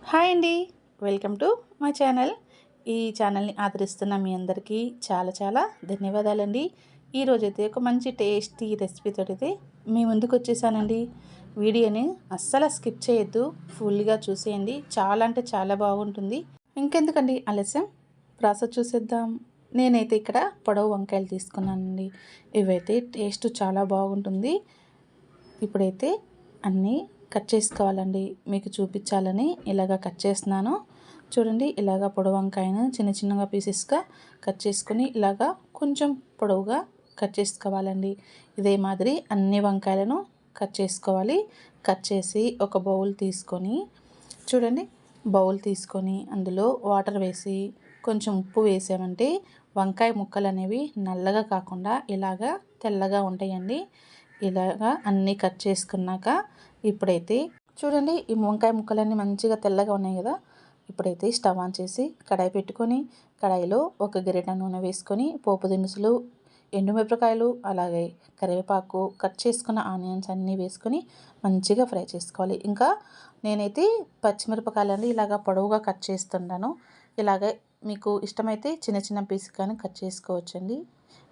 Hi అండి, welcome to my channel. ఈ ఛానల్ని ఆదరిస్తున్న మీ అందరికీ చాలా చాలా ధన్యవాదాలండి. ఈరోజైతే ఒక మంచి టేస్టీ రెసిపీతో అయితే మీ ముందుకు వచ్చేసానండి. వీడియోని అస్సలు స్కిప్ చేయొద్దు, ఫుల్గా చూసేయండి. చాలా అంటే చాలా బాగుంటుంది. ఇంకెందుకండి ఆలస్యం, ప్రాసెస్ చూసేద్దాం. నేనైతే ఇక్కడ పొడవు వంకాయలు తీసుకున్నానండి. ఇవైతే టేస్ట్ చాలా బాగుంటుంది. ఇప్పుడైతే అన్నీ కట్ చేసుకోవాలండి. మీకు చూపించాలని ఇలాగ కట్ చేస్తున్నాను. చూడండి, ఇలాగ పొడవు వంకాయను చిన్న చిన్నగా పీసెస్గా కట్ చేసుకొని ఇలాగా కొంచెం పొడవుగా కట్ చేసుకోవాలండి. ఇదే మాదిరి అన్ని వంకాయలను కట్ చేసుకోవాలి. కట్ చేసి ఒక బౌల్ తీసుకొని, చూడండి, బౌల్ తీసుకొని అందులో వాటర్ వేసి కొంచెం ఉప్పు వేసామంటే వంకాయ ముక్కలు అనేవి నల్లగా కాకుండా ఇలాగా తెల్లగా ఉంటాయండి. ఇలాగా అన్నీ కట్ చేసుకున్నాక ఇప్పుడైతే చూడండి, ఈ వంకాయ ముక్కలన్నీ మంచిగా తెల్లగా ఉన్నాయి కదా. ఇప్పుడైతే స్టవ్ ఆన్ చేసి కడాయి పెట్టుకొని కడాయిలో ఒక గరిటె నూనె వేసుకొని పోపు దినుసులు, ఎండుమిరపకాయలు, అలాగే కరివేపాకు, కట్ చేసుకున్న ఆనియన్స్ అన్నీ వేసుకొని మంచిగా ఫ్రై చేసుకోవాలి. ఇంకా నేనైతే పచ్చిమిరపకాయలన్నీ ఇలాగ పొడవుగా కట్ చేస్తుంటాను. ఇలాగే మీకు ఇష్టమైతే చిన్న చిన్న పీస్ కానీ కట్ చేసుకోవచ్చండి.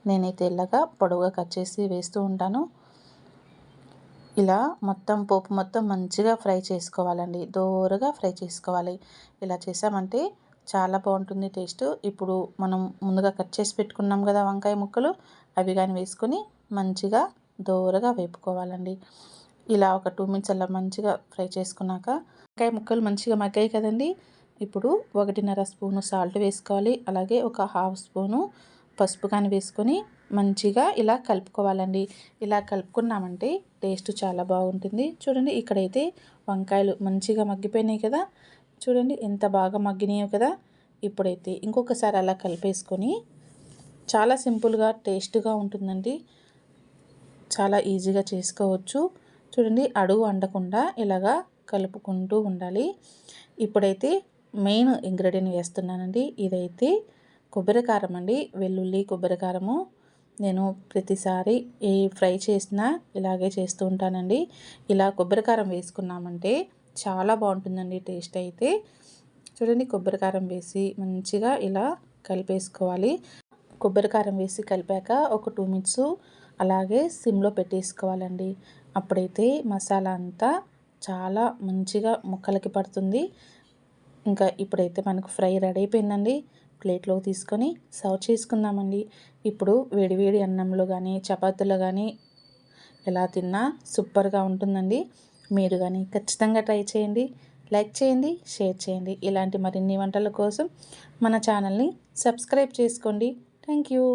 నేనైతే ఇలాగా పొడవుగా కట్ చేసి వేస్తూ ఉంటాను. ఇలా మొత్తం పోపు మొత్తం మంచిగా ఫ్రై చేసుకోవాలండి. దోరగా ఫ్రై చేసుకోవాలి. ఇలా చేసామంటే చాలా బాగుంటుంది టేస్ట్. ఇప్పుడు మనం ముందుగా కట్ చేసి పెట్టుకున్నాం కదా వంకాయ ముక్కలు, అవి కానీ వేసుకొని మంచిగా దోరగా వేపుకోవాలండి. ఇలా ఒక 2 మినిట్స్ అలా మంచిగా ఫ్రై చేసుకున్నాక వంకాయ ముక్కలు మంచిగా మగ్గాయి కదండి. ఇప్పుడు 1.5 స్పూను సాల్ట్ వేసుకోవాలి. అలాగే ఒక 1/2 స్పూను పసుపు కానీ వేసుకొని మంచిగా ఇలా కలుపుకోవాలండి. ఇలా కలుపుకున్నామంటే టేస్ట్ చాలా బాగుంటుంది. చూడండి, ఇక్కడైతే వంకాయలు మంచిగా మగ్గిపోయినాయి కదా. చూడండి ఎంత బాగా మగ్గినాయో కదా. ఇప్పుడైతే ఇంకొకసారి అలా కలిపేసుకొని, చాలా సింపుల్గా టేస్ట్గా ఉంటుందండి. చాలా ఈజీగా చేసుకోవచ్చు. చూడండి, అడుగు అంటకుండా ఇలాగా కలుపుకుంటూ ఉండాలి. ఇప్పుడైతే మెయిన్ ఇంగ్రీడియంట్ వేస్తున్నానండి. ఇదైతే కొబ్బరి కారం అండి, వెల్లుల్లి కొబ్బరి కారము. నేను ప్రతిసారి ఏ ఫ్రై చేసినా ఇలాగే చేస్తూ ఉంటానండి. ఇలా కొబ్బరి కారం వేసుకున్నామంటే చాలా బాగుంటుందండి టేస్ట్ అయితే. చూడండి, కొబ్బరి కారం వేసి మంచిగా ఇలా కలిపేసుకోవాలి. కొబ్బరి కారం వేసి కలిపాక ఒక 2 మినిట్స్ అలాగే సిమ్లో పెట్టేసుకోవాలండి. అప్పుడైతే మసాలా అంతా చాలా మంచిగా ముక్కలకి పడుతుంది. ఇంకా ఇప్పుడైతే మనకు ఫ్రై రెడీ అయిపోయిందండి. ప్లేట్లో తీసుకొని సర్వ్ చేసుకుందామండి. ఇప్పుడు వేడివేడి అన్నంలో కానీ చపాతీలో కానీ ఎలా తిన్నా సూపర్గా ఉంటుందండి. మీరు కానీ ఖచ్చితంగా ట్రై చేయండి. లైక్ చేయండి, షేర్ చేయండి. ఇలాంటి మరిన్ని వంటల కోసం మన ఛానల్ని సబ్స్క్రైబ్ చేసుకోండి. Thank you.